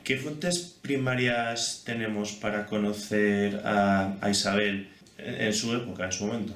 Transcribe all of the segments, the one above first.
¿Qué fuentes primarias tenemos para conocer a Isabel en su época, en su momento?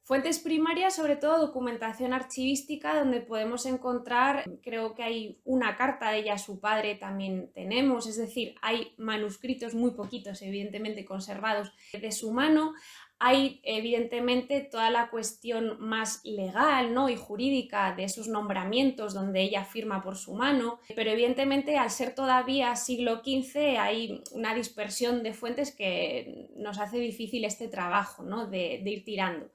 Fuentes primarias, sobre todo documentación archivística, donde podemos encontrar, creo que hay una carta de ella a su padre también tenemos, es decir, hay manuscritos muy poquitos, evidentemente conservados de su mano. Hay evidentemente toda la cuestión más legal, ¿no?, y jurídica de esos nombramientos donde ella firma por su mano, pero evidentemente al ser todavía siglo XV hay una dispersión de fuentes que nos hace difícil este trabajo, ¿no?, de ir tirando.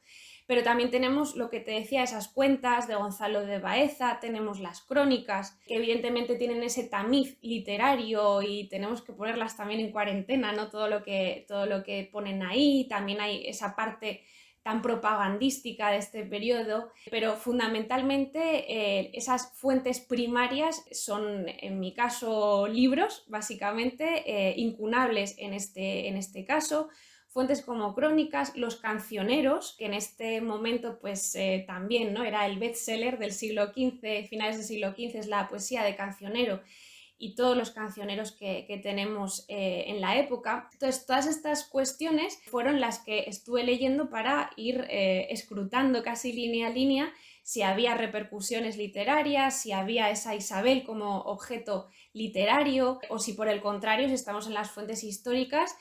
Pero también tenemos lo que te decía, esas cuentas de Gonzalo de Baeza, tenemos las crónicas, que evidentemente tienen ese tamiz literario y tenemos que ponerlas también en cuarentena, ¿no? Todo lo que ponen ahí, también hay esa parte tan propagandística de este periodo, pero fundamentalmente esas fuentes primarias son, en mi caso, libros, básicamente, incunables en este caso, fuentes como crónicas, los cancioneros, que en este momento pues también, ¿no?, era el bestseller del siglo XV, finales del siglo XV, es la poesía de cancionero y todos los cancioneros que tenemos en la época. Entonces, todas estas cuestiones fueron las que estuve leyendo para ir escrutando casi línea a línea si había repercusiones literarias, si había esa Isabel como objeto literario o si por el contrario, si estamos en las fuentes históricas,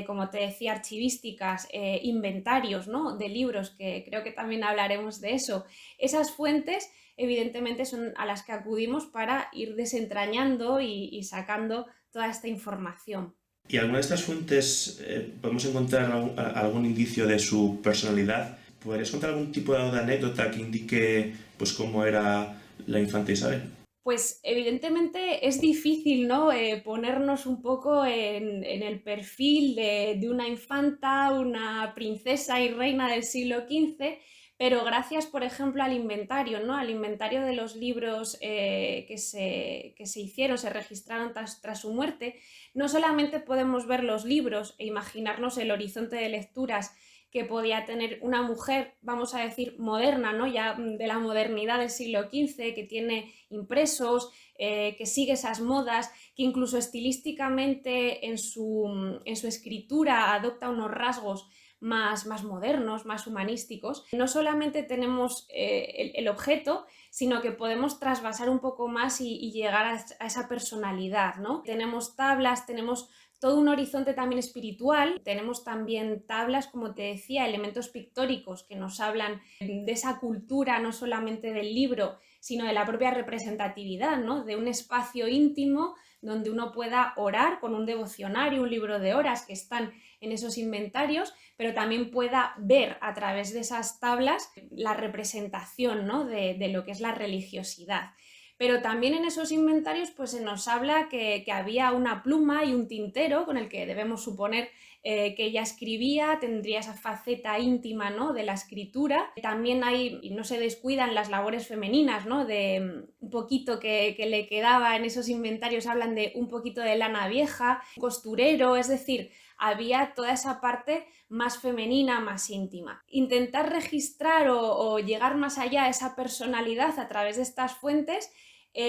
como te decía, archivísticas, inventarios, ¿no?, de libros, que creo que también hablaremos de eso. Esas fuentes evidentemente son a las que acudimos para ir desentrañando y sacando toda esta información. ¿Y alguna de estas fuentes podemos encontrar algún indicio de su personalidad? ¿Podrías contar algún tipo de anécdota que indique pues cómo era la infanta Isabel? Pues evidentemente es difícil, ¿no?, ponernos un poco en el perfil de una infanta, una princesa y reina del siglo XV, pero gracias, por ejemplo, al inventario, ¿no?, al inventario de los libros que se hicieron, se registraron tras su muerte, no solamente podemos ver los libros e imaginarnos el horizonte de lecturas que podía tener una mujer, vamos a decir, moderna, ¿no?, ya de la modernidad del siglo XV, que tiene impresos, que sigue esas modas, que incluso estilísticamente en su escritura adopta unos rasgos más modernos, más humanísticos. No solamente tenemos el objeto, sino que podemos trasvasar un poco más y llegar a esa personalidad, ¿no? Tenemos tablas, tenemos todo un horizonte también espiritual, tenemos también tablas, como te decía, elementos pictóricos que nos hablan de esa cultura, no solamente del libro, sino de la propia representatividad, ¿no?, de un espacio íntimo donde uno pueda orar con un devocionario, un libro de horas que están en esos inventarios, pero también pueda ver a través de esas tablas la representación, ¿no?, de lo que es la religiosidad. Pero también en esos inventarios pues se nos habla que había una pluma y un tintero con el que debemos suponer que ella escribía, tendría esa faceta íntima, ¿no?, de la escritura. También hay, y no se descuidan las labores femeninas, ¿no?, de un poquito que le quedaba en esos inventarios, hablan de un poquito de lana vieja, costurero, es decir, había toda esa parte más femenina, más íntima. Intentar registrar o llegar más allá a esa personalidad a través de estas fuentes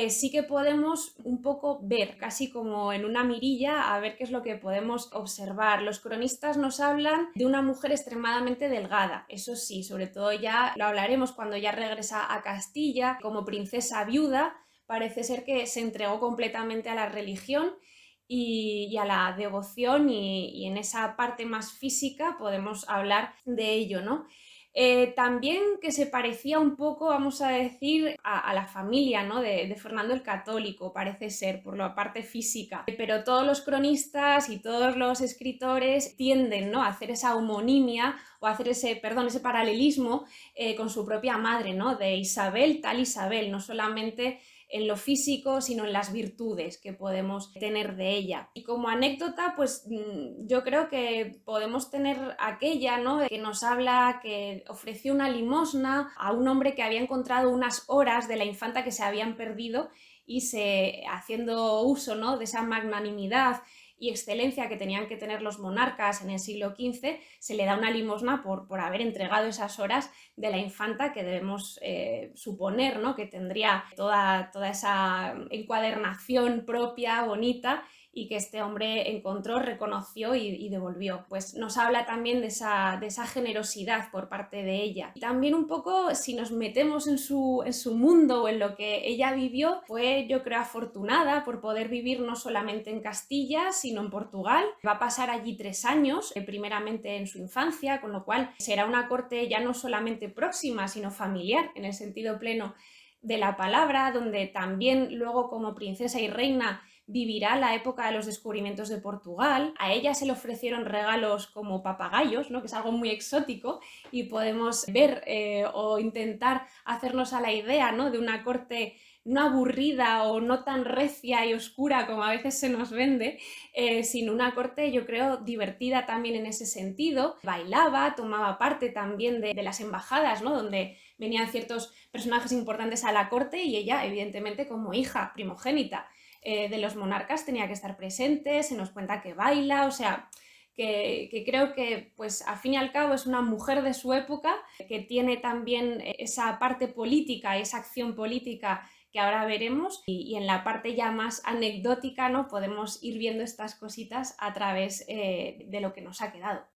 sí que podemos un poco ver, casi como en una mirilla, a ver qué es lo que podemos observar. Los cronistas nos hablan de una mujer extremadamente delgada, eso sí, sobre todo ya lo hablaremos cuando ya regresa a Castilla como princesa viuda, parece ser que se entregó completamente a la religión y a la devoción y en esa parte más física podemos hablar de ello, ¿no? También que se parecía un poco, vamos a decir, a la familia, ¿no?, de Fernando el Católico, parece ser, por la parte física. Pero todos los cronistas y todos los escritores tienden, ¿no?, a hacer esa homonimia o a hacer ese paralelismo con su propia madre, ¿no?, de Isabel, tal Isabel, no solamente en lo físico, sino en las virtudes que podemos tener de ella. Y como anécdota, pues yo creo que podemos tener aquella, ¿no?, que nos habla que ofreció una limosna a un hombre que había encontrado unas horas de la infanta que se habían perdido y haciendo uso, ¿no?, de esa magnanimidad y excelencia que tenían que tener los monarcas en el siglo XV, se le da una limosna por haber entregado esas horas de la infanta que debemos suponer, ¿no?, que tendría toda esa encuadernación propia, bonita, y que este hombre encontró, reconoció y devolvió. Pues nos habla también de esa generosidad por parte de ella. Y también un poco, si nos metemos en su mundo o en lo que ella vivió, fue, yo creo, afortunada por poder vivir no solamente en Castilla, sino en Portugal. Va a pasar allí 3 años, primeramente en su infancia, con lo cual será una corte ya no solamente próxima, sino familiar, en el sentido pleno de la palabra, donde también luego como princesa y reina vivirá la época de los descubrimientos de Portugal. A ella se le ofrecieron regalos como papagayos, ¿no?, que es algo muy exótico, y podemos ver o intentar hacernos a la idea, ¿no?, de una corte no aburrida o no tan recia y oscura como a veces se nos vende, sino una corte, yo creo, divertida también en ese sentido. Bailaba, tomaba parte también de las embajadas, ¿no?, donde venían ciertos personajes importantes a la corte, y ella, evidentemente, como hija primogénita de los monarcas, tenía que estar presente. Se nos cuenta que baila, o sea, que creo que, pues, al fin y al cabo es una mujer de su época, que tiene también esa parte política, esa acción política que ahora veremos, y en la parte ya más anecdótica, ¿no?, podemos ir viendo estas cositas a través de lo que nos ha quedado.